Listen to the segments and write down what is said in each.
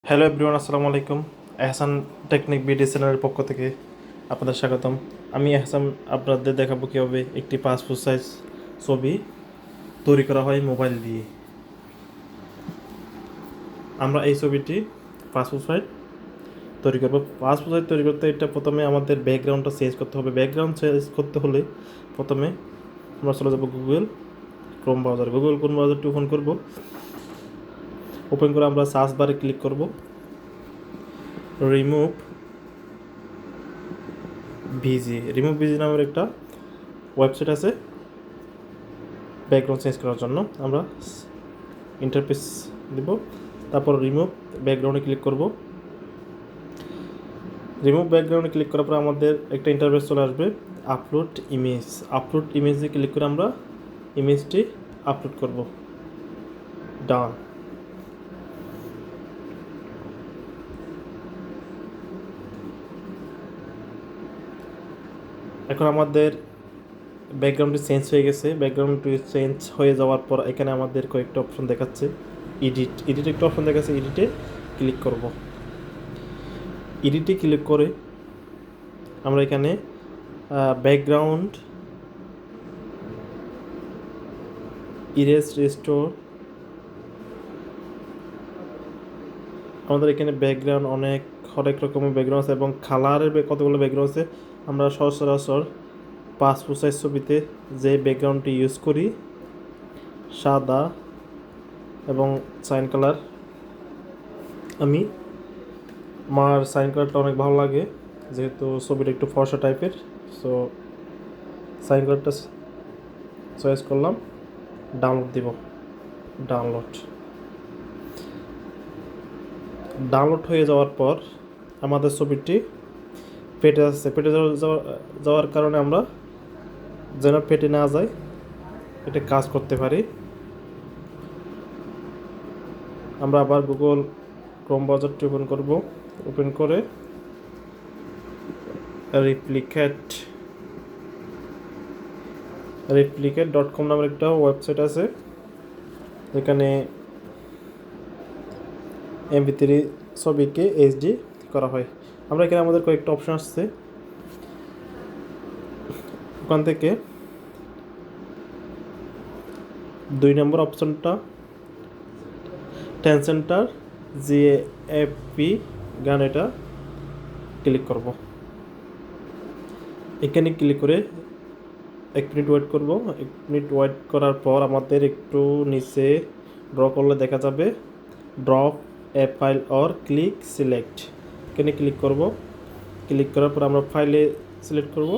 Hello everyone, আসসালামু আলাইকুম। এহসান technique BD চ্যানেলের পক্ষ থেকে আপনাদের স্বাগতম। আমি এহসান আপনাদের দেখাবো কীভাবে একটি পাসপোর্ট সাইজ ছবি তৈরি করা হয় মোবাইল দিয়ে। আমরা এই ছবিটি পাসপোর্ট সাইজ তৈরি করব। পাসপোর্ট সাইজ তৈরি করতে এটা প্রথমে আমাদের ব্যাকগ্রাউন্ডটা চেঞ্জ করতে হবে। ব্যাকগ্রাউন্ড চেঞ্জ করতে হলে প্রথমে আমরা চলে যাব গুগল ক্রোম ব্রাউজারটি ওপেন করব। ওপেন করে আমরা সার্চ বারে ক্লিক করব রিমুভ ভিজি নামের একটা ওয়েবসাইট আছে ব্যাকগ্রাউন্ড চেঞ্জ করার জন্য। আমরা ইন্টারফেস দেব, তারপর রিমুভ ব্যাকগ্রাউন্ডে ক্লিক করব। রিমুভ ব্যাকগ্রাউন্ডে ক্লিক করার পর আমাদের একটা ইন্টারফেস চলে আসবে আপলোড ইমেজে ক্লিক করে আমরা ইমেজটি আপলোড করব। ডান। এখন আমাদের ব্যাকগ্রাউন্ডটি চেঞ্জ হয়ে গেছে। ব্যাকগ্রাউন্ডটি চেঞ্জ হয়ে যাওয়ার পর এখানে আমাদের কয়েকটা অপশন দেখাচ্ছে। এডিট একটা অপশন দেখাচ্ছে, এডিটে ক্লিক করব। এডিটে ক্লিক করে আমরা এখানে ব্যাকগ্রাউন্ড ইরেজ রেস্টোর, আমাদের এখানে ব্যাকগ্রাউন্ড অনেক রকমের ব্যাকগ্রাউন্ড আছে এবং কালারের কতগুলো ব্যাকগ্রাউন্ড আছে। আমরা সচরাচর পাসপোর্ট সাইজ ছবিতে যে ব্যাকগ্রাউন্ডটি ইউজ করি সাদা এবং সাইন কালার। আমার সাইন কালারটা অনেক ভালো লাগে, যেহেতু ছবিটা একটু ফর্সা টাইপের। সো সাইন কালারটা চয়েস করলাম, ডাউনলোড দিব। ডাউনলোড হয়ে যাওয়ার পর আমাদের ছবিটি ফেটে যাওয়ার কারণে আমরা যেন ফেটে না যায় এটা কাজ করতে পারি। আমরা আবার গুগল ক্রোম ব্রাউজারটি ওপেন করব। ওপেন করে replicate.com নামের একটা ওয়েবসাইট আছে। এখানে MP3 ছবিকে HD করা হয়। আমরা এখানে আমাদের কয়েকটা অপশন আসছে, ওখান থেকে 2 নম্বর অপশনটা 10 সেন্টার GFP গান, এটা ক্লিক করব। এখানে ক্লিক করে 1 মিনিট ওয়েট করব। 1 মিনিট ওয়েট করার পর আমাদের একটু নিচে ড্র করলে দেখা যাবে drop A file or click select. এখানে ক্লিক করব। ক্লিক করার পর আমরা ফাইলে সিলেক্ট করব।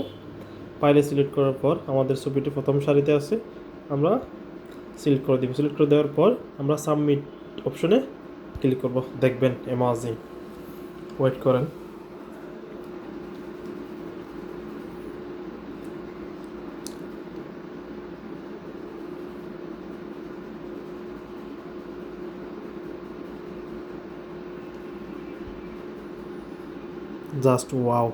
ফাইলে সিলেক্ট করার পর আমাদের ছবিটি প্রথম সারিতে আছে, আমরা সিলেক্ট করে দিব। সিলেক্ট করে দেওয়ার পর আমরা সাবমিট অপশনে ক্লিক করব। দেখবেন অ্যামাজিং। ওয়েট করেন। Just wow.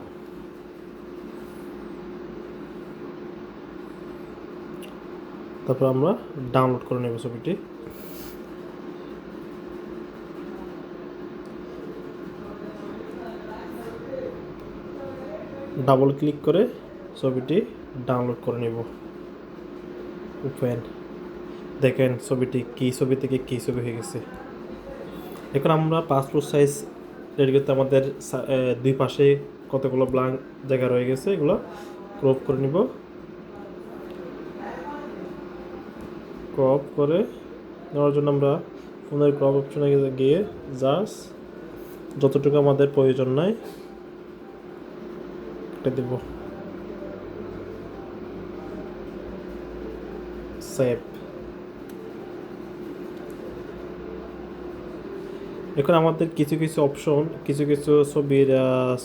তারপর আমরা ডাউনলোড করে নেব ছবিটি। ডাবল ক্লিক করে ছবিটি ডাউনলোড করে নেব। ওপেন। দেখেন ছবিটি কী ছবি থেকে কী ছবি হয়ে গেছে। এখন আমরা পাসপোর্ট সাইজ রেডি করতে আমাদের দুই পাশে কতগুলো ব্ল্যাঙ্ক জায়গা রয়ে গেছে, এগুলো ক্রপ করে নিব। ক্রপ করে নেওয়ার জন্য আমরা ফোনের ক্রপ অপশনে গিয়ে জাস্ট যতটুকু আমাদের প্রয়োজন নাই এটা দেব। সেভ। এখন আমাদের কিছু অপশন, কিছু ছবির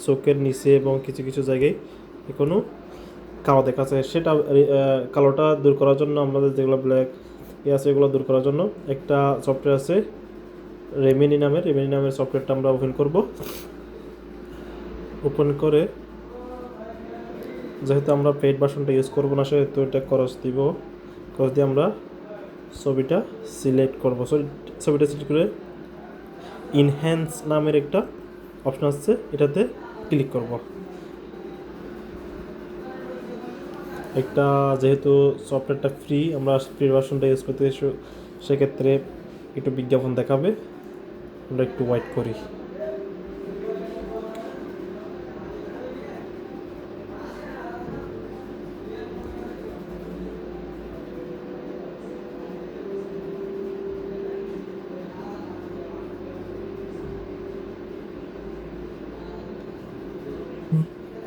চোখের নিচে এবং কিছু জায়গায় এখনও কালো দেখাচ্ছে। সেটা কালোটা দূর করার জন্য আমাদের যেগুলো ব্ল্যাক আছে এগুলো দূর করার জন্য একটা সফটওয়্যার আছে রেমিনি নামের সফটওয়্যারটা আমরা ওপেন করব। ওপেন করে যেহেতু আমরা পেইড ভার্সনটা ইউজ করবো না, সেহেতু এটা ক্রস দিয়ে আমরা ছবিটা সিলেক্ট করব। ছবিটা সিলেক্ট করে ইনহ্যান্স নামের একটা অপশন আছে, এটাতে ক্লিক করব। একটা যেহেতু সফটওয়্যারটা ফ্রি, আমরা ফ্রি ভার্সনটা ইউজ করতে, সেক্ষেত্রে একটু বিজ্ঞাপন দেখাবে, আমরা একটু ওয়েট করি।